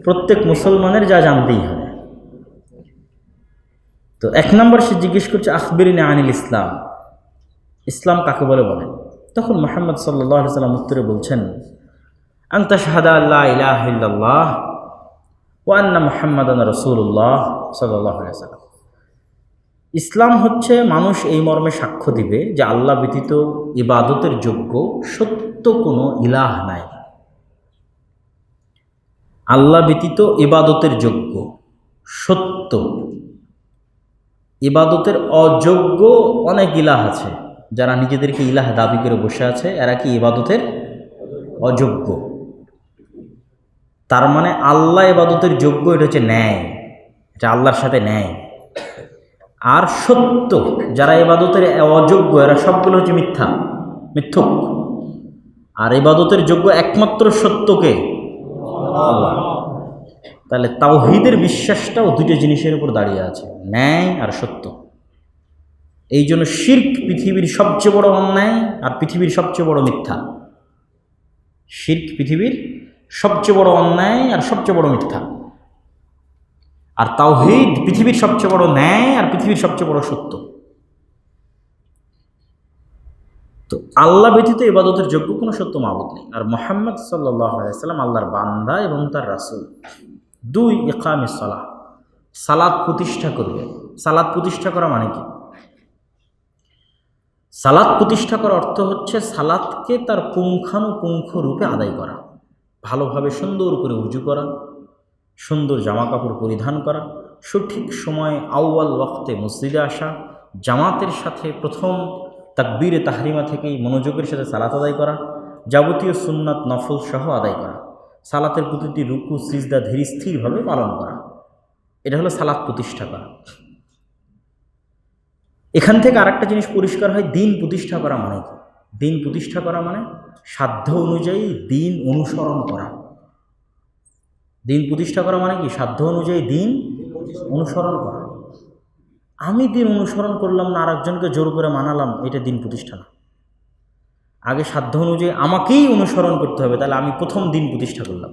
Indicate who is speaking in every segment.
Speaker 1: প্রত্যেক মুসলমানের যা জানতেই হবে। তো 1 নম্বর সে জিজ্ঞেস করছে আখবিরনি আনিল ইসলাম, ইসলাম কাকে বলে বলেন। তখন মুহাম্মদ সাল্লাল্লাহু আলাইহি ওয়াসাল্লাম উত্তরে বলছেন আন তাশহাদা আল্লা ইলাহা ইল্লাল্লাহ ওয়া আন্না মুহাম্মাদান রাসূলুল্লাহ সাল্লাল্লাহু আলাইহি ওয়াসাল্লাম। ইসলাম হচ্ছে মানুষ এই মর্মে সাক্ষ্য দিবে যে আল্লাহ ব্যতীত ইবাদতের যোগ্য সত্য কোনো ইলাহ নাই। আল্লাহ ব্যতীত ইবাদতের যোগ্য সত্য, ইবাদতের অযোগ্য অনেক ইলাহ আছে। যারা নিজেদেরকে ইলাহ দাবি করে বসে আছে এরা কি ইবাদতের অযোগ্য। তার মানে আল্লাহ ইবাদতের যোগ্য, এটা হচ্ছে ন্যায়, এটা আল্লাহর সাথে ন্যায়। আর সত্য, যারা ইবাদতের অযোগ্য এরা সবগুলো হচ্ছে মিথ্যুক। আর ইবাদতের যোগ্য একমাত্র সত্যকে আল্লাহ। তাহলে তাওহীদের বিশ্বাসটাও দুটো জিনিসের উপর দাঁড়িয়ে আছে, ন্যায় আর সত্য। এই জন্য শিরক পৃথিবীর সবচেয়ে বড় অন্যায় আর পৃথিবীর সবচেয়ে বড় মিথ্যা। শিরক পৃথিবীর সবচেয়ে বড় অন্যায় আর সবচেয়ে বড় মিথ্যা। আর তাওহীদ পৃথিবীর সবচেয়ে বড় ন্যায় আর পৃথিবীর সবচেয়ে বড় সত্য। তো আল্লাহ ব্যতীত ইবাদতের যোগ্য কোনো সত্য মাবুদ নেই। আর মুহাম্মদ সাল্লাল্লাহু আলাইহি ওয়াসাল্লাম আল্লাহর বান্দা এবং তার রাসূল। 2 ইকামিস সালাহ, সালাত প্রতিষ্ঠা করবে। সালাত প্রতিষ্ঠা করা মানে কি? সালাত প্রতিষ্ঠা করার অর্থ হচ্ছে সালাতকে তার পুঙ্খানুপুঙ্খ রূপে আদায় করা, ভালোভাবে সুন্দর করে উজু করা, সুন্দর জামা কাপড় পরিধান করা, সঠিক সময়ে আউয়াল ওয়াক্তে মসজিদে আসা, জামাতের সাথে প্রথম তাকবীরে তাহরিমা থেকেই মনোযোগের সাথে সালাত আদায় করা, যাবতীয় সুন্নাত নফল সহ আদায় করা, সালাতের প্রতিটি রুকু সিজদা ধীর স্থিরভাবে পালন করা। এটা হলো সালাত প্রতিষ্ঠা করা। এখান থেকে আরেকটা জিনিস পরিষ্কার হয়, দিন প্রতিষ্ঠা করা মানে কি? দিন প্রতিষ্ঠা করা মানে সাধ্য অনুযায়ী দিন অনুসরণ করা। দিন প্রতিষ্ঠা করা মানে কি? সাধ্য অনুযায়ী দিন অনুসরণ করা। আমি দিন অনুসরণ করলাম না, আরেকজনকে জোর করে মানালাম, এটা দিন প্রতিষ্ঠা না। আগে সাধ্য অনুযায়ী আমাকেই অনুসরণ করতে হবে, তাহলে আমি প্রথম দিন প্রতিষ্ঠা করলাম।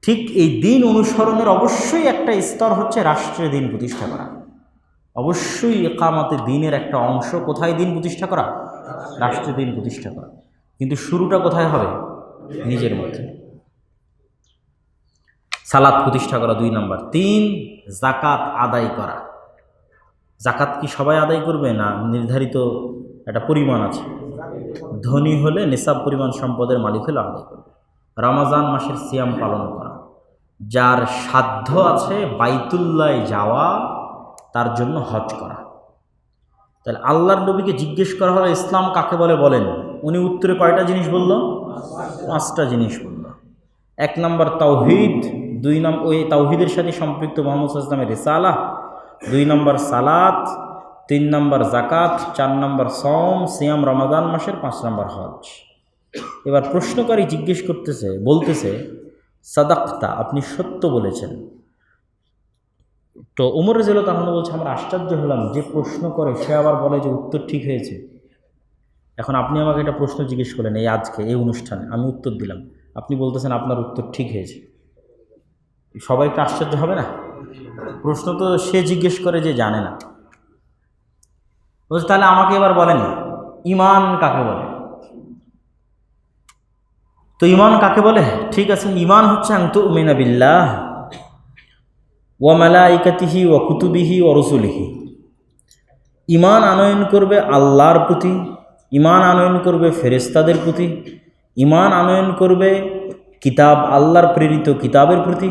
Speaker 1: ঠিক এই দিন অনুসরণের অবশ্যই একটা স্তর হচ্ছে রাষ্ট্রে দিন প্রতিষ্ঠা করা। অবশ্যই ইকামতে দিনের একটা অংশ কোথায় দিন প্রতিষ্ঠা করা? রাষ্ট্রে দিন প্রতিষ্ঠা করা। কিন্তু শুরুটা কোথায় হবে? নিজের মধ্যে। সালাত প্রতিষ্ঠা করা 2 নম্বর। 3 যাকাত আদায় করা। যাকাত কি সবাই আদায় করবে? না, নির্ধারিত একটা পরিমাণ আছে। ধনী হলে নিসাব পরিমাণ সম্পদের মালিক হলে আদায় করবে। রমজান মাসের সিয়াম পালন করা। যার সাধ্য আছে বাইতুল্লাহ যাওয়া, তার জন্য হজ করা। তাহলে আল্লাহর নবীকে জিজ্ঞেস করা হলো ইসলাম কাকে বলে বলেন, উনি উত্তরে কয়টা জিনিস বলল? 5টা জিনিস বলল। 1 নম্বর তাওহীদ, 2 নম্বর ওই তাওহীদের সাথে সম্পৃক্ত মুহাম্মদ সাল্লাল্লাহু আলাইহি ওয়াসাল্লামের রিসালাহ, 2 নম্বর সালাত, 3 নম্বর যাকাত, 4 নম্বর সওম সিয়াম রমাদান মাসের, 5 নম্বর হজ। এবার প্রশ্নকারী জিজ্ঞেস বলতেছে সাদাকতা, আপনি সত্য বলেছেন। তো ওমর রাদিয়াল্লাহু তাআলা বলছে আমরা আশ্চর্য হলাম, যে প্রশ্ন করে সে আবার বলে যে উত্তর ঠিক হয়েছে। এখন আপনি আমাকে একটা প্রশ্ন জিজ্ঞেস করলেন এই আজকে এই অনুষ্ঠানে, আমি উত্তর দিলাম, আপনি বলতেছেন আপনার উত্তর ঠিক হয়েছে। সবাই একটু আশ্চর্য হবে না? প্রশ্ন তো সে জিজ্ঞেস করে যে জানে না। বলছে তাহলে আমাকে এবার বলেন ঈমান কাকে বলে? তো ঈমান কাকে বলে? ঠিক আছে, ঈমান হচ্ছে আন তুমিনা বিল্লাহ ওয়া মালাইকাতিহি ওয়া কুতুবিহি ওয়া রুসুলিহি। ঈমান আনয়ন করবে আল্লাহর প্রতি, ঈমান আনয়ন করবে ফেরেশতাদের প্রতি, ঈমান আনয়ন করবে কিতাব আল্লাহর প্রেরিত কিতাবের প্রতি,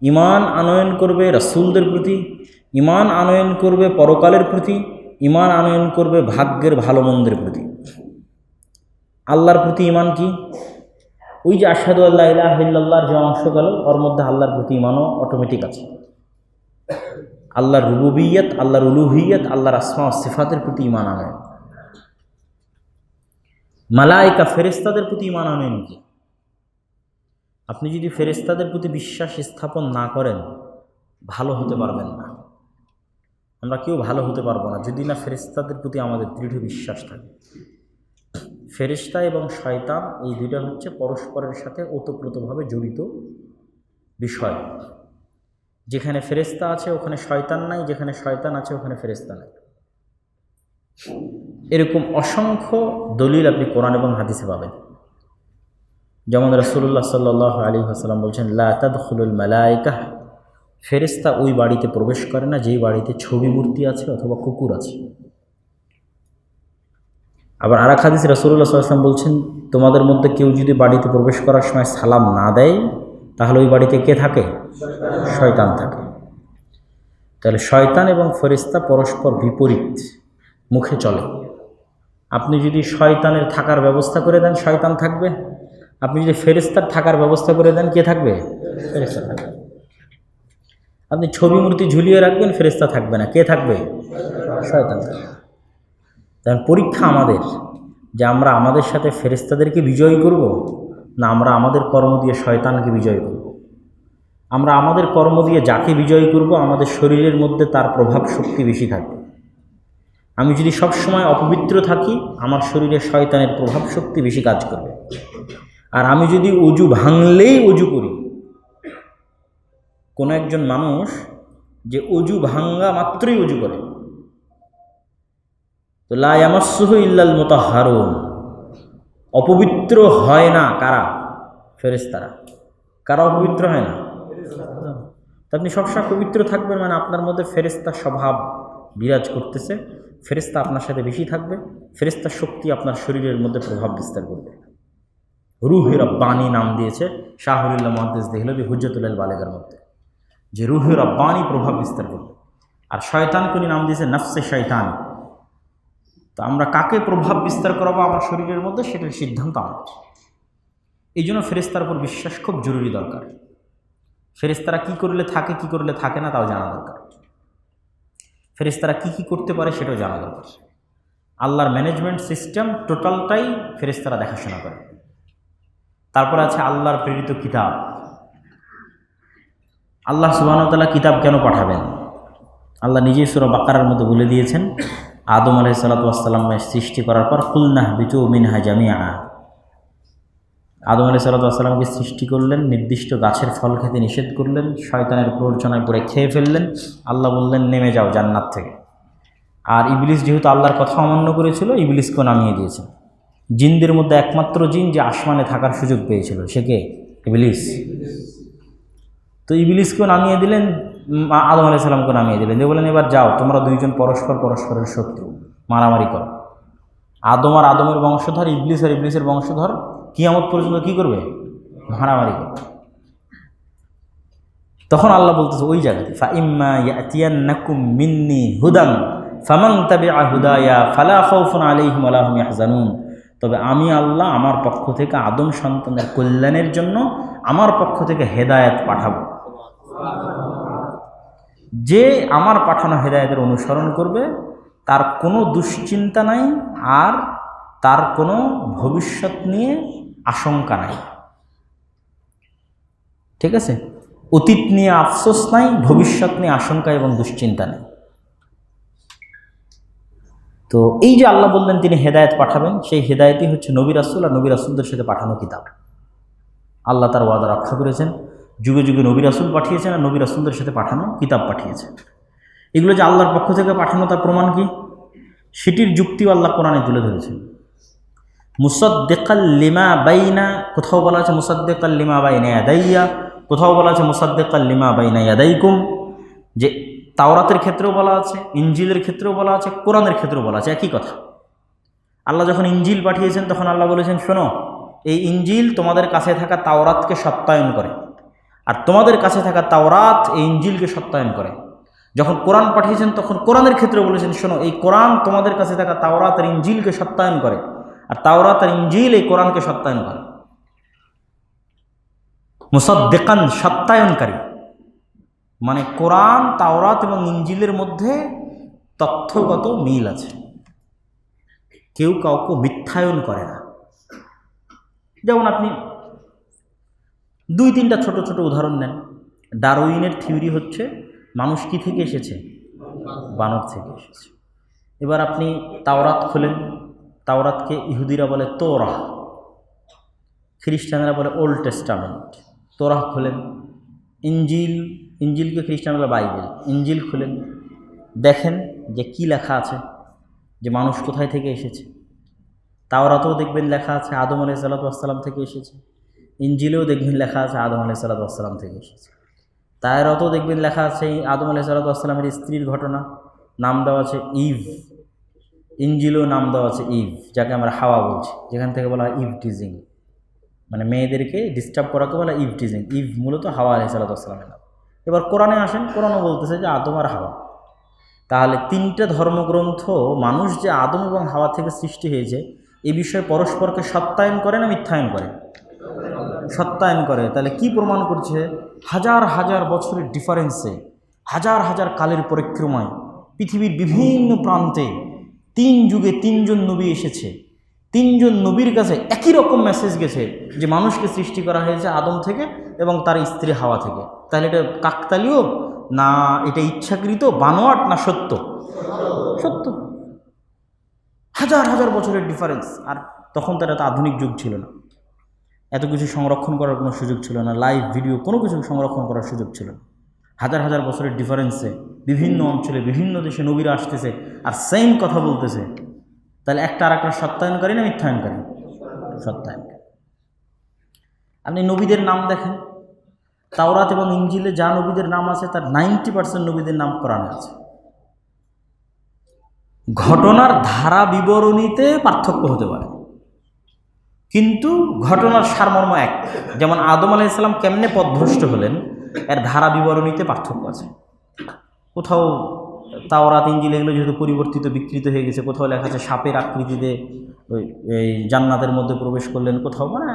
Speaker 1: ঈমান আনয়ন করবে রাসূলদের প্রতি, ঈমান আনয়ন করবে পরকালের প্রতি, ঈমান আনয়ন করবে ভাগ্যের ভালো মন্দের প্রতি। আল্লাহর প্রতি ঈমান কি? ওই যে আশহাদু আল্লা ইলাহা ইল্লাল্লাহর যে অংশ গেল, ওর মধ্যে আল্লাহর প্রতি ঈমানও অটোমেটিক আছে। আল্লাহর রুবুবিয়ত, আল্লাহর উলুহিয়ত, আল্লাহর আসমা ও সিফাতের প্রতি ঈমান আনয়ন। মালায়েকা ফেরেশতাদের প্রতি ঈমান আনয়ন কি? আপনি যদি ফেরেশতাদের প্রতি বিশ্বাস স্থাপন না করেন ভালো হতে পারবেন না। আমরা কেউ ভালো হতে পারবো না যদি না ফেরেশতাদের প্রতি আমাদের দৃঢ় বিশ্বাস থাকে। ফেরেশতা এবং শয়তান এই দুইটা হচ্ছে পরস্পরের সাথে ওতপ্রোতভাবে জড়িত বিষয়। যেখানে ফেরেশতা আছে ওখানে শয়তান নাই, যেখানে শয়তান আছে ওখানে ফেরেশতা নাই। এরকম অসংখ্য দলিল আপনি কোরআন এবং হাদিসে পাবেন। যেমন রাসূলুল্লাহ সাল্লাল্লাহু আলাইহি ওয়াসাল্লাম বলছেন, লা তাদখুলুল মালায়েকাহ, ফেরেশতা ওই বাড়িতে প্রবেশ করে না যেই বাড়িতে ছবি মূর্তি আছে অথবা কুকুর আছে। আবার আরেক হাদিসে রাসূলুল্লাহ সাল্লাল্লাহু আলাইহি ওয়াসাল্লাম বলছেন, তোমাদের মধ্যে কেউ যদি বাড়িতে প্রবেশ করার সময় সালাম না দেয় তাহলে ওই বাড়িতে কে থাকে? শয়তান থাকে। তাহলে শয়তান এবং ফেরেশতা পরস্পর বিপরীত মুখে চলে। আপনি যদি শয়তানের থাকার ব্যবস্থা করে দেন শয়তান থাকবে, আপনি যদি ফেরেশতার থাকার ব্যবস্থা করে দেন কে থাকবে? ফেরেশতা থাকবে। আপনি ছবি মূর্তি ঝুলিয়ে রাখবেন, ফেরেশতা থাকবে না, কে থাকবে? শয়তান থাকবে। তাহলে পরীক্ষা আমাদের, যে আমরা আমাদের সাথে ফেরেশতাদেরকে বিজয় করব না আমরা আমাদের কর্ম দিয়ে শয়তানকে বিজয় করব। আমরা আমাদের কর্ম দিয়ে যাকে বিজয় করব আমাদের শরীরের মধ্যে তার প্রভাব শক্তি বেশি থাকবে। আমি যদি সব সময় অপবিত্র থাকি আমার শরীরে শয়তানের প্রভাব শক্তি বেশি কাজ করবে। আর আমি যদি অজু ভাঙলেই অজু করি, কোনো একজন মানুষ যে অজু ভাঙ্গা মাত্রই অজু করে, তো লা ইয়ামাসসুহু ইল্লাল মুতাহহারুন, অপবিত্র হয় না কারা? ফেরেশতারা। কারা অপবিত্র হয় না? তো আপনি সবসময় পবিত্র থাকবেন মানে আপনার মধ্যে ফেরেশতার স্বভাব বিরাজ করতেছে, ফেরেশতা আপনার সাথে বেশি থাকবে, ফেরেশতার শক্তি আপনার শরীরের মধ্যে প্রভাব বিস্তার করবে। রুহে রব্বানি নাম দিয়েছে শাহরুল্লাহ মুহাদ্দিস দেহলভী হুজ্জাতুল বালিগার মধ্যে, যে রুহে রব্বানি প্রভাব বিস্তার করবে। আর শয়তানকে উনি নাম দিয়েছে নফসে শয়তান। তো আমরা কাকে প্রভাব বিস্তার করাবো আমার শরীরের মধ্যে সেটার সিদ্ধান্ত আমাদের। এই জন্য ফেরেশতার উপর বিশ্বাস খুব জরুরি দরকার। ফেরেশতারা কী করলে থাকে কী করলে থাকে না তাও জানা দরকার। ফেরেশতারা কী কী করতে পারে সেটাও জানা দরকার। আল্লাহর ম্যানেজমেন্ট সিস্টেম টোটালটাই ফেরেশতারা দেখাশোনা করে। তারপর আছে আল্লাহর প্রেরিত কিতাব। আল্লাহ সুবহানাহু ওয়া তাআলা কিতাব কেন পাঠাবেন? আল্লাহ নিজেই সূরা বাকারার মধ্যে বলে দিয়েছেন, আদম আলাইহিস সালাতু ওয়াস সালামের সৃষ্টি করার পর কুলনাহবিতু মিনহা জামিআ, আদম আলাইহিস সালাতু ওয়াস সালামকে সৃষ্টি করলেন, নির্দিষ্ট গাছের ফল খেতে নিষেধ করলেন, শয়তানের প্ররোচনায় পড়ে খেয়ে ফেললেন। আল্লাহ বললেন নেমে যাও জান্নাত থেকে। আর ইবলিস যেহেতু আল্লাহর কথা অমান্য করেছিল ইবলিসকেও নামিয়ে দিয়েছেন। জিনদের মধ্যে একমাত্র জিন যে আসমানে থাকার সুযোগ পেয়েছিল সে কে? ইবলিস। তো ইবলিসকেও নামিয়ে দিলেন, আদম আলাইহিস সালামকে নামিয়ে দিলেন, দিয়ে বলেন এবার যাও তোমরা দুইজন পরস্পরের শত্রু, মারামারি করো। আদম আর আদমের বংশধর, ইবলিস আর ইবলিসের বংশধর কিয়ামত পর্যন্ত কি করবে? মারামারি করবে। তখন আল্লাহ বলতেছে ওই জায়গাতে, ফাইম্মা ইয়াতিয়ান্নাকুম মিন্নি হুদান ফামান তাবিআ হুদায়া ফালা খাউফুন আলাইহিম ওয়ালা হুম ইয়াহজানুন, তবে আমি আল্লাহ আমার পক্ষ থেকে আদম সন্তানের কল্যাণের জন্য আমার পক্ষ থেকে হেদায়েত পাঠাবো। যে আমার পাঠানো হেদায়েতের অনুসরণ করবে তার কোনো দুশ্চিন্তা নাই, আর তার কোনো ভবিষ্যৎ নিয়ে আশঙ্কা নাই। ঠিক আছে? অতীত নিয়ে আফসোস নাই, ভবিষ্যৎ নিয়ে আশঙ্কা এবং দুশ্চিন্তা নেই। তো এই যে আল্লাহ বললেন তিনি হেদায়েত পাঠাবেন, সেই হেদায়েতই হচ্ছে নবী রাসূল আর নবী রাসূলদের সাথে পাঠানো কিতাব। আল্লাহ তার ওয়াদা রক্ষা করেছেন, যুগে যুগে নবী রাসূল পাঠিয়েছেন আর নবী রাসূলদের সাথে পাঠানো কিতাব পাঠিয়েছেন। এগুলো যে আল্লাহর পক্ষ থেকে পাঠানো তার প্রমাণ কি? সেটির যুক্তিও আল্লাহ কোরআনে তুলে ধরেছেন। মুসাদ্দিকাল লিমা বাইনা, কোথাও বলা আছে মুসাদ্দিকাল লিমা বাইনা ইয়াদাইয়া, কোথাও বলা আছে মুসাদ্দিকাল লিমা বাইনা ইয়াদাইকুম। যে তাওরাতের ক্ষেত্রেও বলা আছে, ইনজিলের ক্ষেত্রেও বলা আছে, কোরআনের ক্ষেত্রেও বলা আছে, একই কথা। আল্লাহ যখন ইনজিল পাঠিয়েছেন তখন আল্লাহ বলেছেন শোনো এই ইনজিল তোমাদের কাছে থাকা তাওরাতকে সত্যায়ন করে, আর তোমাদের কাছে থাকা তাওরাত এই ইনজিলকে সত্যায়ন করে। যখন কোরআন পাঠিয়েছেন তখন কোরআনের ক্ষেত্রে বলেছেন শোনো এই কোরআন তোমাদের কাছে থাকা তাওরাত আর ইনজিলকে সত্যায়ন করে, আর তাওরাত আর ইনজিল এই কোরআনকে সত্যায়ন করে। মুসাদ্দিকান, সত্যায়নকারী, মানে কোরআন তাওরাত এবং ইনজিলের মধ্যে তথ্যগত মিল আছে, কেউ কাউকে মিথ্যায়ন করে না। যেমন আপনি দুই তিনটা ছোট ছোট উদাহরণ নেন। ডারউইনের থিওরি হচ্ছে মানুষ কি থেকে এসেছে? বানর থেকে এসেছে। এবার আপনি তাওরাত খোলেন, তাওরাতকে ইহুদিরা বলে তোরাহ, খ্রিস্টানরা বলে ওল্ড টেস্টামেন্ট। তোরাহ খোলেন, ইঞ্জিলকে খ্রিস্টানরা বাইবেল, ইঞ্জিল খুলেন, দেখেন যে কি লেখা আছে, যে মানুষ কোথায় থেকে এসেছে। তাওরাতেও দেখবেন লেখা আছে আদম আলাইহিসসালাম থেকে এসেছে, ইঞ্জিলেও দেখবেন লেখা আছে আদম আলাইহিসসালাম থেকে এসেছে। তাওরাতেও দেখবেন লেখা আছে আদম আলাইহিসসালামের স্ত্রীর ঘটনা, নাম দেওয়া আছে ইভ। ইঞ্জিলেও নাম দেওয়া আছে ইভ, যাকে আমরা হাওয়া বলছি, যেখান থেকে বলা হয় ইভ টিজিং, মানে মেয়েদেরকে ডিস্টার্ব করাকে বলা ইভ টিজিং। ইভ মূলত হাওয়া আলাইহিসসালামের নাম। এবার কোরআনে আসেন, কোরআনও বলতেছে যে আদম আর হাওয়া। তাহলে তিনটে ধর্মগ্রন্থ মানুষ যে আদম এবং হাওয়া থেকে সৃষ্টি হয়েছে এই বিষয়ে পরস্পরকে সত্যায়ন করে না মিথ্যায়ন করে? সত্যায়ন করে। তাহলে কি প্রমাণ করছে? হাজার হাজার বছরের ডিফারেন্সে, হাজার হাজার কালের পরিক্রমায় পৃথিবীর বিভিন্ন প্রান্তে 3 যুগে 3 জন নবী এসেছে। 3 জন নবীর কাছে একই রকম মেসেজ গেছে যে মানুষকে সৃষ্টি করা হয়েছে আদম থেকে এবং তার স্ত্রী হাওয়া থেকে। তাহলে এটা কাকতালীয় না এটা ইচ্ছাকৃত, বানোয়াট না সত্য? সত্য। হাজার হাজার বছরের ডিফারেন্স। আর তখন তার এত আধুনিক যুগ ছিল না, এত কিছু সংরক্ষণ করার কোনো সুযোগ ছিল না, লাইভ ভিডিও কোনো কিছু সংরক্ষণ করার সুযোগ ছিল না। হাজার হাজার বছরের ডিফারেন্সে বিভিন্ন অঞ্চলে বিভিন্ন দেশে নবীরা আসতেছে আর সেম কথা বলতেছে। তাহলে একটা আর একটা সত্যায়নকারী না মিথ্যায়নকারী? সত্যায়নকারী। আপনি নবীদের নাম দেখেন, তাওরাত এবং ইঞ্জিলে যা নবীদের নাম আছে তার 90% নবীদের নাম কোরআনে আছে। ঘটনার ধারা বিবরণীতে পার্থক্য হতে পারে, কিন্তু ঘটনার সারমর্ম এক। যেমন আদম আলাইহিসসালাম কেমনে পথভ্রষ্ট হলেন, এর ধারা বিবরণীতে পার্থক্য আছে। কোথাও তাওরাত ইঞ্জিল এগুলো যেহেতু পরিবর্তিত বিকৃত হয়ে গেছে, কোথাও লেখা আছে সাপের আকৃতিতে এই জান্নাতের মধ্যে প্রবেশ করলেন, কোথাও মানে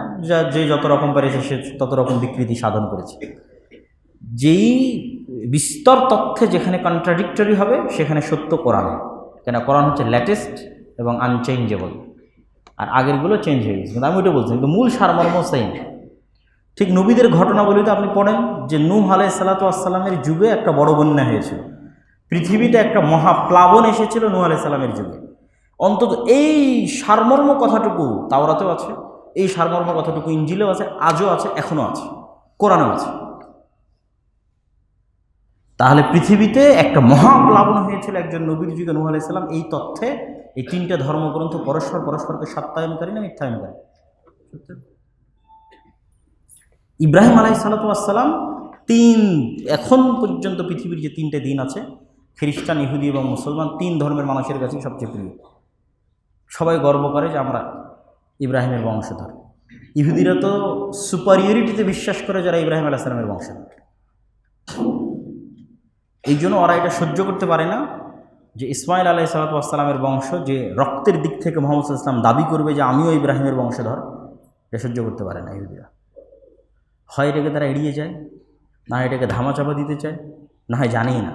Speaker 1: যে যত রকম পেরেছে সে তত রকম বিকৃতি সাধন করেছে। যেই বিস্তর তথ্যে যেখানে কন্ট্রাডিক্টরি হবে সেখানে সত্য কোরআন, কেন কোরআন হচ্ছে লেটেস্ট এবং আনচেঞ্জেবল, আর আগেরগুলো চেঞ্জ হয়ে গেছে। কিন্তু আমি ওইটা বলছি, কিন্তু মূল সারমর্ম সেম। ঠিক নবীদের ঘটনাবলিতে আপনি পড়েন যে নূহ আলাইহিসসালামের যুগে একটা বড় বন্যা হয়েছিল, পৃথিবীতে একটা মহাপ্লাবন এসেছিল নূহ আলাইহিসসালামের যুগে। অন্তত এই সারমর্ম কথাটুকু তাওরাতেও আছে, এই সারমর্ম কথাটুকু ইঞ্জিলেও আছে, আজও আছে, এখনও আছে, কোরআনেও আছে। তাহলে পৃথিবীতে একটা মহাপ্লাবন হয়েছিল একজন নবীর যুগে নূহ আলাইহিসসালাম, এই তথ্যে এই 3টে ধর্মগ্রন্থ পরস্পরকে সত্যায়নকারী না মিথ্যায়নকারী? ইব্রাহিম আলাইহিসসালাম এখন পর্যন্ত পৃথিবীর যে 3টে দিন আছে, খ্রিস্টান, ইহুদি এবং মুসলমান, 3 ধর্মের মানুষের কাছে সবচেয়ে প্রিয়। সবাই গর্ব করে যে আমরা ইব্রাহিমের বংশধর। ইহুদিরা তো সুপারিয়রিটিতে বিশ্বাস করে যারা ইব্রাহিম আলাইহিসসালামের বংশধর। এই জন্য ওরা এটা সহ্য করতে পারে না যে ইসমাইল আলাইহিসসালামের বংশ, যে রক্তের দিক থেকে মুহাম্মদ সাল্লাল্লাহু আলাইহি ওয়াসাল্লাম দাবি করবে যে আমিও ইব্রাহিমের বংশধর, এটা সহ্য করতে পারে না ইহুদিরা। হয় এটাকে তারা এড়িয়ে যায়, না এটাকে ধামাচাপা দিতে চায়, না হয় জানেই না।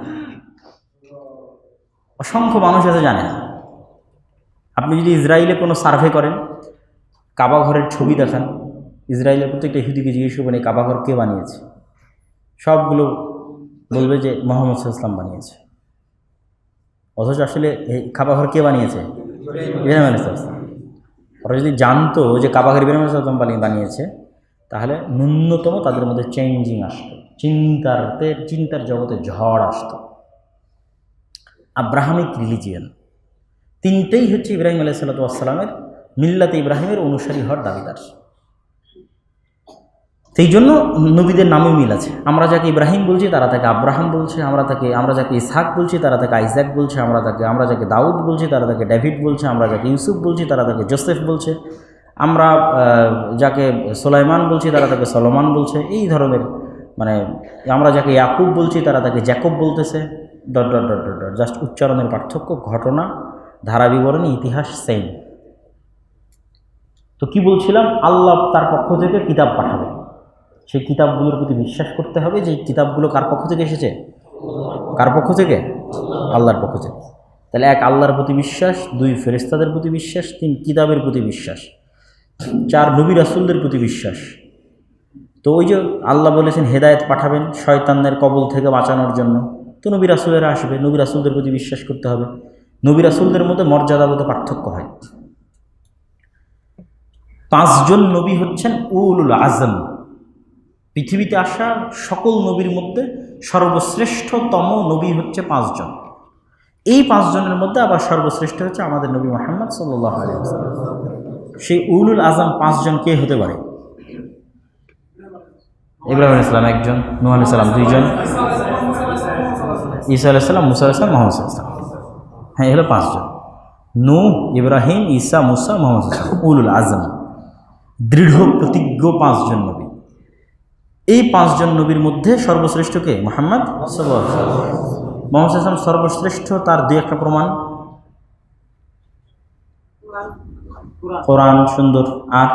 Speaker 1: অসংখ্য মানুষ আছে জানে না। আপনি যদি ইসরায়েলে কোনো সার্ভে করেন, কাবা ঘরের ছবি দেখান, ইসরায়েলের প্রত্যেকটা ইহুদিকে জিজ্ঞেস করবেন এই কাবা ঘর কে বানিয়েছে, সবগুলো বলবে যে মুহাম্মদ সাল্লাল্লাহু আলাইহি ওয়াসাল্লাম বানিয়েছে। অথচ আসলে এই কাবা ঘর কে বানিয়েছে? ইব্রাহিম আলাইহিস সালাম। ওরা যদি জানতো যে কাবা ঘর ইব্রাহিম আলাইহিস সালাম বানিয়েছে, তাহলে ন্যূনতম তাদের মধ্যে চেঞ্জিং আসতো, চিন্তার জগতে ঝড় আসতো। আব্রাহামিক রিলিজিয়ান 3টেই হচ্ছে ইব্রাহিম আলাইহিসসালামের মিল্লাতে ইব্রাহিমের অনুসারী হওয়ার দাবিদার। সেই জন্য নবীদের নামে মিল আছে। আমরা যাকে ইব্রাহিম বলছি তারা তাকে আব্রাহাম বলছে, আমরা যাকে ইসহাক বলছি তারা তাকে আইজাক বলছে, আমরা যাকে দাউদ বলছি তারা তাকে ডেভিড বলছে, আমরা যাকে ইউসুফ বলছি তারা তাকে জোসেফ বলছে, আমরা যাকে সুলাইমান বলছি তারা তাকে সলোমান বলছে। এই ধরনের মানে আমরা যাকে ইয়াকুব বলছি তারা তাকে জ্যাকব বলতেছে, dot dot dot dot dot. Just উচ্চারণের পার্থক্য, ঘটনা, ধারা বিবরণী, ইতিহাস সেম। তো কি বলছিলাম, আল্লাহ তার পক্ষ থেকে কিতাব পাঠাবে, সেই কিতাবগুলোর প্রতি বিশ্বাস করতে হবে যে এই কিতাবগুলো কার পক্ষ থেকে এসেছে? কার পক্ষ থেকে? আল্লাহর পক্ষ থেকে। তাহলে 1 আল্লাহর প্রতি বিশ্বাস, 2 ফেরেশতাদের প্রতি বিশ্বাস, 3 কিতাবের প্রতি বিশ্বাস, 4 নবী রাসূলদের প্রতি বিশ্বাস। তো ওই যে আল্লাহ বলেছেন হেদায়েত পাঠাবেন শয়তানের কবল থেকে বাঁচানোর জন্য, তো নবী রাসূলেরা আসবে, নবী রাসূলদের প্রতি বিশ্বাস করতে হবে। নবী রাসূলদের মধ্যে মর্যাদাগত পার্থক্য হয়। 5 জন নবী হচ্ছেন উলুল আজম, পৃথিবীতে আসা সকল নবীর মধ্যে সর্বশ্রেষ্ঠতম নবী হচ্ছে 5 জন। এই 5 জনের মধ্যে আবার সর্বশ্রেষ্ঠ হচ্ছে আমাদের নবী মুহাম্মদ সাল্লাল্লাহু আলাইহি ওয়াসাল্লাম। সেই উলুল আজম 5 জন কে হতে পারে? ইব্রাহিম আলাইহিস সালাম 1 জন, নূহ আলাইহিস সালাম 2 জন, ঈসা আলাইহিস সালাম, মুসা আলাইহিস সালাম, মুহাম্মদ সাল্লাল্লাহু আলাইহি ওয়াসাল্লাম। হ্যাঁ, এগুলো 5 জন: নূহ, ইব্রাহিম, ঈসা, মুসা, মুহাম্মদ সাল্লাল্লাহু আলাইহি ওয়াসাল্লাম, উলুল আজম, দৃঢ় প্রতিজ্ঞ 5 জন নবী। এই 5 জন নবীর মধ্যে সর্বশ্রেষ্ঠ কে? মুহাম্মদ সাল্লাল্লাহু আলাইহি ওয়াসাল্লাম। মুহাম্মদ সাল্লাল্লাহু আলাইহি ওয়াসাল্লাম সর্বশ্রেষ্ঠ, তার 2-1টা প্রমাণ। কোরআন সুন্দর, আর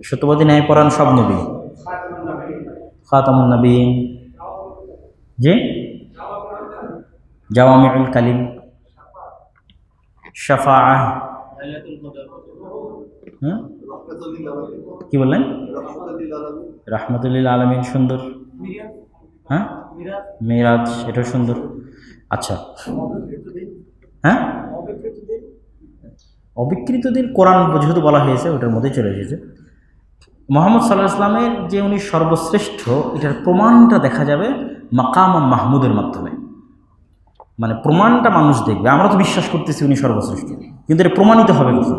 Speaker 1: সত্যবাদী ন্যায় পরায়ণ সব নবী, খাতামুন নবীন, জি, জাওয়ামিউল কালিম, শাফাআহ, কি বললেন? রাহমাতুল লিল আলামিন, সুন্দর। হ্যাঁ, মিরাজ, এটাও সুন্দর। আচ্ছা, হ্যাঁ, অবিকৃত দিন কোরআন যেহেতু বলা হয়েছে ওটার মধ্যেই চলে এসেছে। মুহাম্মদ সাল্লাল্লাহু আলাইহি ওয়াসাল্লামের যে উনি সর্বশ্রেষ্ঠ, এটার প্রমাণটা দেখা যাবে মাকাম মাহমুদের মাধ্যমে। মানে প্রমাণটা মানুষ দেখবে। আমরা তো বিশ্বাস করতেছি উনি সর্বশ্রেষ্ঠ, কিন্তু এটা প্রমাণিত হবে কখন?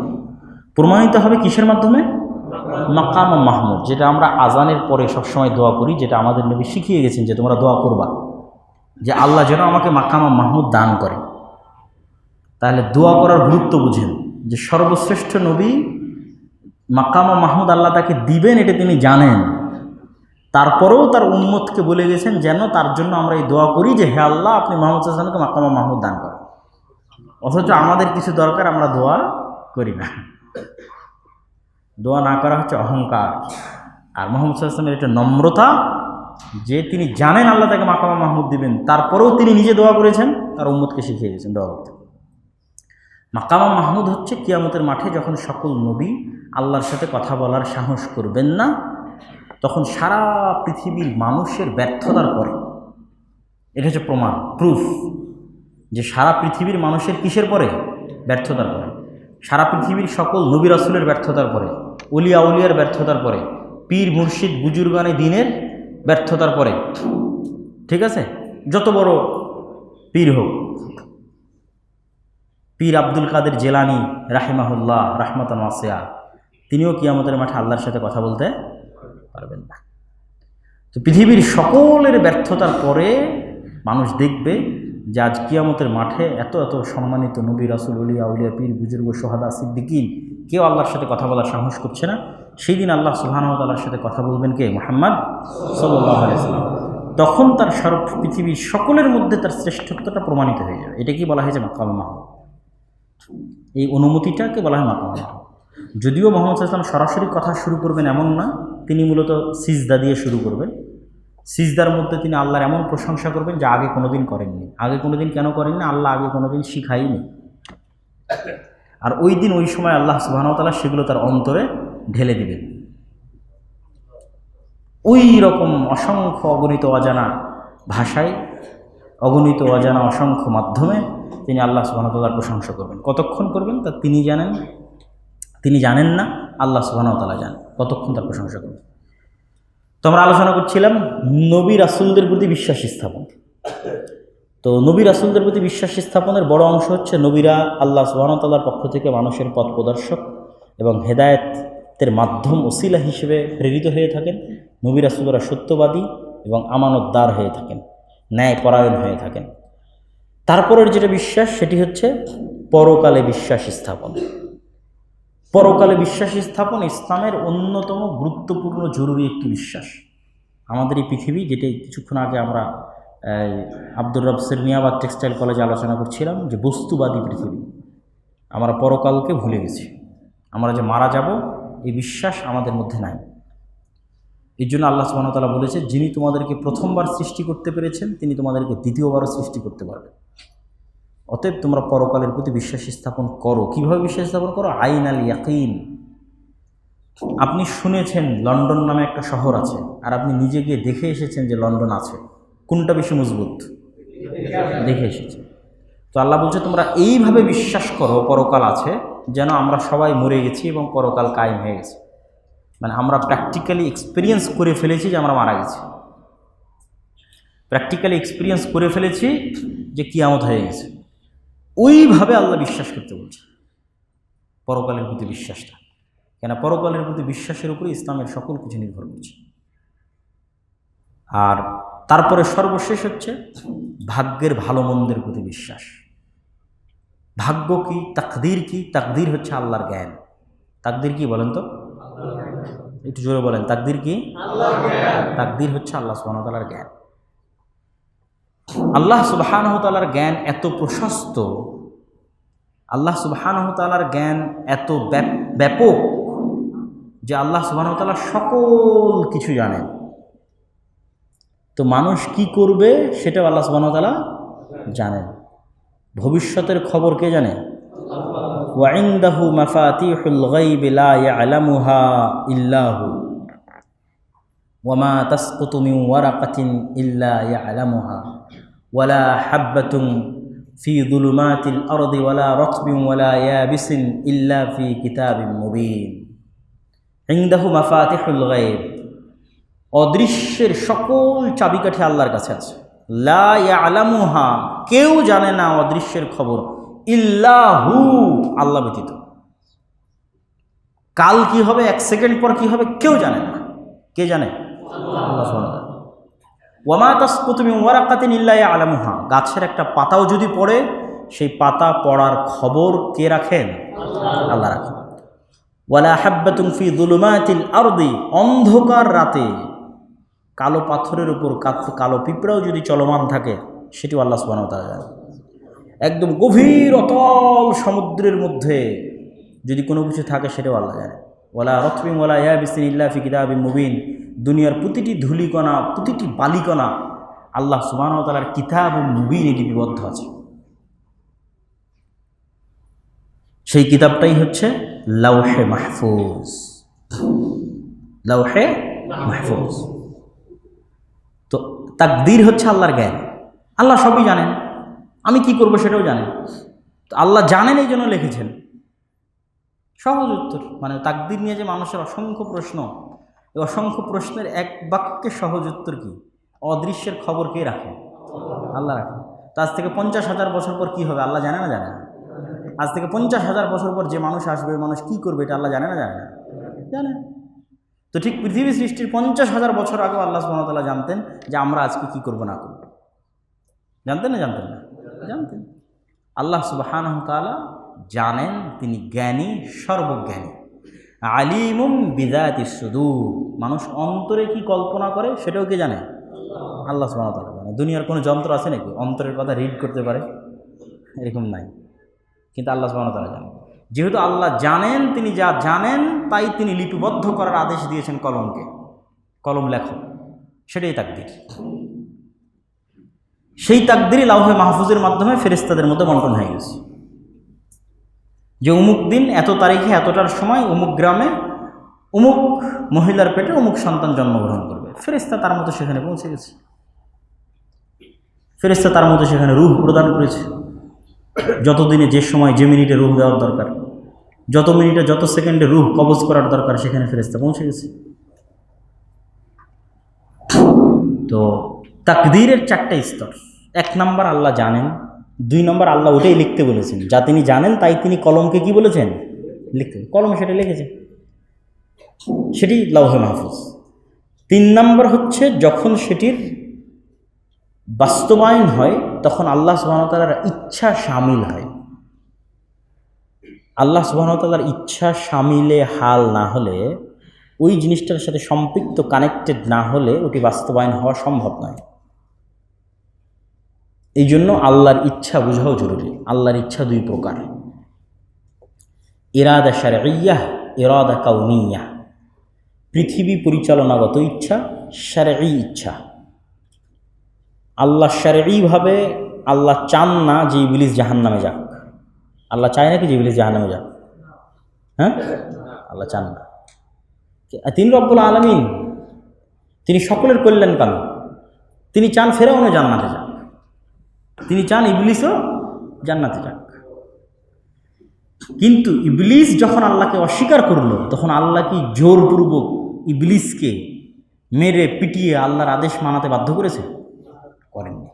Speaker 1: প্রমাণিত হবে কিসের মাধ্যমে? মাকাম মাহমুদ, যেটা আমরা আজানের পরে সবসময় দোয়া করি, যেটা আমাদের নবী শিখিয়ে গেছেন যে তোমরা দোয়া করবা যে আল্লাহ যেন আমাকে মাকাম মাহমুদ দান করে। তাহলে দোয়া করার গুরুত্ব বুঝেন যে সর্বশ্রেষ্ঠ নবী মাকাম মাহমুদ আল্লাহ তাকে দিবেন, এটা তিনি জানেন। তারপরেও তার উম্মতকে বলে গেছেন যেন তার জন্য আমরা এই দোয়া করি যে হে আল্লাহ, আপনি মুহাম্মদ সাল্লাল্লাহু আলাইহি ওয়াসাল্লামকে মাকাম মাহমুদ দান করেন। অথচ আমাদের কিছু দরকার, আমরা দোয়া করি না। দোয়া না করা হচ্ছে অহংকার। আর মুহাম্মদ সাল্লাল্লাহু আলাইহি ওয়াসাল্লামের এটা নম্রতা যে তিনি জানেন আল্লাহ তাকে মাকাম মাহমুদ দিবেন, তারপরেও তিনি নিজে দোয়া করেছেন, তার উম্মতকে শিখিয়ে গেছেন দোয়া করতে। মাকাম মাহমুদ হচ্ছে কিয়ামতের মাঠে যখন সকল নবী আল্লাহর সাথে কথা বলার সাহস করবেন না, তখন সারা পৃথিবীর মানুষের ব্যর্থতার পরে, এটা হচ্ছে প্রমাণ, প্রুফ যে সারা পৃথিবীর মানুষের কিসের পরে? ব্যর্থতার পরে। সারা পৃথিবীর সকল নবী রাসূলের ব্যর্থতার পরে, ওলিয়া উলিয়ার ব্যর্থতার পরে, পীর মুর্শিদ বুজুর্গানে দিনের ব্যর্থতার পরে, ঠিক আছে? যত বড় পীর হোক, পীর আব্দুল কাদের জেলানী রাহিমাহুল্লাহ রাহমাতান ওয়াসিয়া, তিনিও কিয়ামতের মাঠে আল্লাহর সাথে কথা বলতে পারবেন না। তো পৃথিবীর সকলের ব্যর্থতার পরে মানুষ দেখবে যে আজ কিয়ামতের মাঠে এত এত সম্মানিত নবী রাসূল, ওলিয়া উলিয়া, পীর বুজুর্গ, শুহাদা, সিদ্দিকিন কেউ আল্লাহর সাথে কথা বলার সাহস করছে না। সেই দিন আল্লাহ সুবহানাহু ওয়া তাআলার সাথে কথা বলবেন কে? মুহাম্মদ সাল্লাল্লাহু আলাইহি ওয়াসাল্লাম। তখন তার পৃথিবীর সকলের মধ্যে তার শ্রেষ্ঠত্বটা প্রমাণিত হয়ে যাবে। এটা কি বলা হয়েছে? মাকাম মাহমুদ। এই অনুমতিটাকে বলা হয় মাকাম মাহমুদ। যদিও মুহাম্মদ সাল্লাল্লাহু আলাইহি ওয়াসাল্লাম সরাসরি কথা শুরু করবেন এমন না, তিনি মূলত সিজদা দিয়ে শুরু করবেন। সিজদার মধ্যে তিনি আল্লাহর এমন প্রশংসা করবেন যা আগে কোনোদিন করেননি। আগে কোনোদিন কেন করেননি? আল্লাহ আগে কোনোদিন শিখাইনি। আর ওই দিন ওই সময় আল্লাহ সুবহানাহু ওয়া তাআলা সেগুলো তার অন্তরে ঢেলে দিবেন। ওই রকম অসংখ্য অগণিত অজানা ভাষায়, অগণিত অজানা অসংখ্য মাধ্যমে তিনি আল্লাহ সুবহানাহু ওয়া তাআলার প্রশংসা করবেন। কতক্ষণ করবেন তা তিনি জানেন, তিনি জানেন না, আল্লাহ সুবহানাহু ওয়া তাআলা জানেন কতক্ষণ তার প্রশংসা করবেন। তো আমরা আলোচনা করছিলাম নবী রাসূলদের প্রতি বিশ্বাস স্থাপন। তো নবী রাসূলদের প্রতি বিশ্বাস স্থাপনের বড় অংশ হচ্ছে নবীরা আল্লাহ সুবহানাহু ওয়া তাআলার পক্ষ থেকে মানুষের পথ প্রদর্শক এবং হেদায়েতের মাধ্যম ওসিলা হিসেবে প্রেরিত হয়ে থাকেন। নবী রাসূলরা সত্যবাদী এবং আমানতদার হয়ে থাকেন, ন্যায় পরায়ণ হয়ে থাকেন। তারপরের যেটা বিশ্বাস সেটি হচ্ছে পরকালে বিশ্বাস স্থাপন। পরকালে বিশ্বাস স্থাপন ইসলামের অন্যতম গুরুত্বপূর্ণ জরুরি একটি বিশ্বাস। আমাদের এই পৃথিবী, যেটা কিছুক্ষণ আগে আমরা আব্দুর রব সিরনিয়াবাদ টেক্সটাইল কলেজে আলোচনা করছিলাম, যে বস্তুবাদী পৃথিবী, আমরা পরকালকে ভুলে গেছি। আমরা যে মারা যাব এই বিশ্বাস আমাদের মধ্যে নাই। এই জন্য আল্লাহ সুবহানাহু ওয়া তাআলা বলেছে, যিনি তোমাদেরকে প্রথমবার সৃষ্টি করতে পেরেছেন তিনি তোমাদেরকে দ্বিতীয়বারও সৃষ্টি করতে পারবেন। অতএব তোমরা পরকালের প্রতি বিশ্বাস স্থাপন করো। কীভাবে বিশ্বাস স্থাপন করো? আইন আল ইয়াকিন। আপনি শুনেছেন লন্ডন নামে একটা শহর আছে, আর আপনি নিজে গিয়ে দেখে এসেছেন যে লন্ডন আছে, কোনটা বেশি মজবুত? দেখে এসেছে। তো আল্লাহ বলছে তোমরা এইভাবে বিশ্বাস করো পরকাল আছে, যেন আমরা সবাই মরে গেছি এবং পরকাল কায়েম হয়ে গেছে। মানে আমরা প্র্যাকটিক্যালি এক্সপিরিয়েন্স করে ফেলেছি যে আমরা মারা গেছি, প্র্যাকটিক্যালি এক্সপিরিয়েন্স করে ফেলেছি যে কিয়ামত হয়ে গেছে। ওইভাবে আল্লাহ বিশ্বাস করতে বলছে পরকালের প্রতি বিশ্বাসটা, কেন পরকালের প্রতি বিশ্বাসের উপরে ইসলামের সকল কিছু নির্ভর করছে। আর তারপরে সর্বশেষ হচ্ছে ভাগ্যের ভালো মন্দের প্রতি বিশ্বাস। ভাগ্য কি, তাকদীর কি? তাকদীর হচ্ছে আল্লাহর জ্ঞান। তাকদীর কি বলেন তো, একটু জোরে বলেন, তাকদীর কি? তাকদীর হচ্ছে আল্লাহ সুবহানাহু ওয়া তাআলার জ্ঞান। আল্লাহ সুবহানাহু ওয়া তাআলার জ্ঞান এত প্রশস্ত, আল্লাহ সুবহানাহু ওয়া তাআলার জ্ঞান এত ব্যাপক যে আল্লাহ সুবহানাহু ওয়া তাআলা সকল কিছু জানেন। তো মানুষ কি করবে সেটাও আল্লাহ সুবহানাহু ওয়া তাআলা জানেন। ভবিষ্যতের খবর কে জানে? ওয়া ইনদাহু মাফাতিহুল গায়বি লা ইয়ালামুহা ইল্লাহু ওয়া মা তাসকুতু মিন ওয়ারাকাতিন ইল্লা ইয়ালামুহা ওয়ালা হাববাতুন ফি যুলুমাতিল আরদি ওয়ালা রাতবিন ওয়ালা ইয়াবিসিন ইল্লা ফি কিতাবিন মুবিন। ইনদাহু মাফাতিহুল গায়ব, অদৃশ্যের সকল চাবিকাঠি আল্লাহর কাছে আছে। লা ইয়ালামুহা, কেউ জানে না অদৃশ্যের খবর, ইল্লাহু, আল্লাহ ব্যতীত। কাল কি হবে, এক সেকেন্ড পর কি হবে, কেউ জানে না। কে জানে? আল্লাহ সুবহানাহু ওয়া তাআলা। ওয়া মা তাসকুতু মিন ওয়ারাকাতিন ইল্লা ইয়ালামুহা, গাছের একটা পাতাও যদি পড়ে, সেই পাতা পড়ার খবর কে রাখেন? আল্লাহ রাখেন। ওয়ালা হাববাতুন ফি যুলুমাতিল আরদি, অন্ধকার রাতে কালো পাথরের উপর কালো পিঁপড়াও যদি চলমান থাকে, সেটিও আল্লাহ সুবহানাহু ওয়া তাআলা জানেন। একদম গভীর অতল সমুদ্রের মধ্যে যদি কোনো কিছু থাকে, সেটাও আল্লাহ জানে। ওয়ালা রাতবিন ওয়ালা ইয়াবিসিন ইল্লা ফি কিতাবিন মুবিন, দুনিয়ার প্রতিটি ধূলিকণা, প্রতিটি বালিকণা আল্লাহ সুবহানাহু ওয়া তাআলার কিতাবুন মুবিনে লিপিবদ্ধ আছে। সেই কিতাবটাই হচ্ছে লাওহে মাহফুজ। লাওহে মাহফুজ। তো তাকদীর হচ্ছে আল্লাহর জ্ঞান। আল্লাহ সবই জানেন, আমি কি করব সেটাও জানেন। তো আল্লাহ জানেন, এই জন্য লিখেছেন। সহজ উত্তর। মানে তাকদীর নিয়ে যে মানুষের অসংখ্য প্রশ্ন, এই অসংখ্য প্রশ্নের এক বাক্যে সহজ উত্তর কি? অদৃশ্যের খবর কে রাখে? আল্লাহ রাখে। তো আজ থেকে 50,000 বছর পর কি হবে আল্লাহ জানে না? জানে না। আজ থেকে 50,000 বছর পর যে মানুষ আসবে, মানুষ কি করবে, এটা আল্লাহ জানে না? জানে না, জানে। তো ঠিক পৃথিবী সৃষ্টির 50,000 বছর আগে আল্লাহ সুবহানাহু ওয়া তাআলা জানতেন যে আমরা আজকে কি করব না করব। জানতেন না? জানতেন না? জানতেন। আল্লাহ সুবহানাহু ওয়া তাআলা জানেন, তিনি জ্ঞানী, সর্বজ্ঞানী। আলিমুম বিযাতিস সুদূর, মানুষ অন্তরে কি কল্পনা করে সেটাও কে জানে? আল্লাহ সুবহানাহু ওয়া তাআলা জানে। দুনিয়ার কোনো যন্ত্র আছে নাকি অন্তরের কথা রিড করতে পারে? এরকম নাই। কিন্তু আল্লাহ সুবহানাহু ওয়া তাআলা জানেন। যেহেতু আল্লাহ জানেন, তিনি যা জানেন তাই তিনি লিপিবদ্ধ করার আদেশ দিয়েছেন কলমকে। কলম লেখো, সেটাই তাকদীর। সেই তাকদীরই লাওহে মাহফুজের মাধ্যমে ফেরেশতাদের মধ্যে বন্টন হয়ে গেছে যে অমুক দিন এত তারিখে এতটার সময় অমুক গ্রামে অমুক মহিলার পেটে অমুক সন্তান জন্মগ্রহণ করবে। ফেরেশতা তার মতো সেখানে পৌঁছে গেছে। ফেরেশতা তার মতো সেখানে রূহ প্রদান করেছে। যত দিনে, যে সময়, যে মিনিটে রূহ দেওয়ার দরকার, যত মিনিটে, যত সেকেন্ডে রূহ কবজ করার দরকার, সেখানে ফেরেশতা পৌঁছে গেছে। তো তাকদীরের 4টা স্তর। 1 নম্বর আল্লাহ জানেন। 2 নম্বর আল্লাহ ওটাই লিখতে বলেছেন, যা তিনি জানেন তাই তিনি কলমকে কি বলেছেন? লিখতে। কলম সেটা লিখেছে, সেটি লাওহে মাহফুজ। 3 নম্বর হচ্ছে যখন সেটির বাস্তবায়ন হয়, তখন আল্লাহ সুবহানাহু ওয়া তাআলার ইচ্ছা শামিল হয়। আল্লাহ সুবহানাহু ওয়া তাআলার ইচ্ছা শামিলে হাল না হলে, ওই জিনিসটার সাথে সম্পৃক্ত, কানেক্টেড না হলে ওটি বাস্তবায়ন হওয়া সম্ভব নয়। এই জন্য আল্লাহর ইচ্ছা বোঝাও জরুরি। আল্লাহর ইচ্ছা 2 প্রকার, ইরাদা শারঈয়াহ, ইরাদা কাউনিয়াহ। পৃথিবী পরিচালনাগত ইচ্ছা, শারঈ ইচ্ছা। আল্লাহ শারঈভাবে আল্লাহ চান না যে ইবলিস জাহান্নামে যাক। আল্লাহ চায় নাকি যে ইবলিস জাহান্নামে যাক? হ্যাঁ, আল্লাহ চান না। তিনি রব্বুল আলামিন, তিনি সকলের কল্যাণকামী। তিনি চান ফেরাউনও জান্নাতে যাক, তিনি চান ইবলিসও জান্নাতে যাক। কিন্তু ইবলিস যখন আল্লাহকে অস্বীকার করলো, তখন আল্লাহ কি জোরপূর্বক ইবলিসকে মেরে পিটিয়ে আল্লাহর আদেশ মানাতে বাধ্য করেছে? করেননি।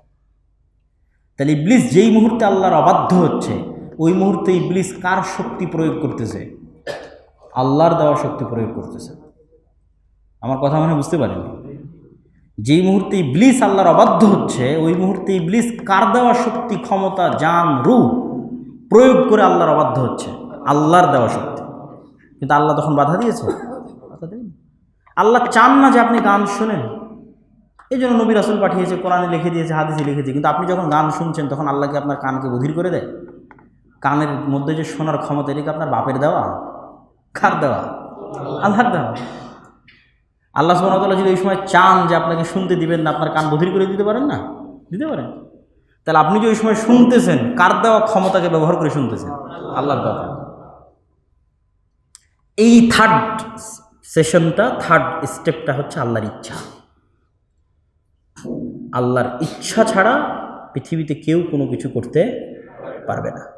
Speaker 1: তাহলে ইবলিস যেই মুহূর্তে আল্লাহর অবাধ্য হচ্ছে, ওই মুহূর্তে ইবলিস কার শক্তি প্রয়োগ করতেছে? আল্লাহর দেওয়া শক্তি প্রয়োগ করতেছে। আমার কথা মনে বুঝতে পারেনি? যেই মুহূর্তে ইবলিস আল্লাহর অবাধ্য হচ্ছে, ওই মুহূর্তে ইবলিস কার দেওয়া শক্তি, ক্ষমতা, জান, রূহ প্রয়োগ করে আল্লাহর অবাধ্য হচ্ছে? আল্লাহর দেওয়া শক্তি। কিন্তু আল্লাহ তখন বাধা দিয়েছে? বাধা দেয়নি। আল্লাহ চান না যে আপনি গান শোনেন, এই জন্য নবী রাসূল পাঠিয়েছে, কোরআনে লিখে দিয়েছে, হাদিসে লিখেছে। কিন্তু আপনি যখন গান শুনছেন, তখন আল্লাহকে আপনার কানকে বধির করে দেয়? কানের মধ্যে যে শোনার ক্ষমতা, এটাকে আপনার বাপের দেওয়া? কার দেওয়া? আল্লাহর দেওয়া। আল্লাহ সুবহানাহু ওয়া তাআলা যদি এই সময় চান যে আপনাকে শুনতে দিবেন না, আপনার কান বধির করে দিতে পারেন না? দিতে পারেন। তাহলে আপনি যে ওই সময় শুনতেছেন, কার দেওয়া ক্ষমতাকে ব্যবহার করে শুনতেছেন? আল্লাহর দেওয়া। এই থার্ড সেশনটা, থার্ড স্টেপটা হচ্ছে আল্লাহর ইচ্ছা। আল্লাহর ইচ্ছা ছাড়া পৃথিবীতে কেউ কোনো কিছু করতে পারবে না।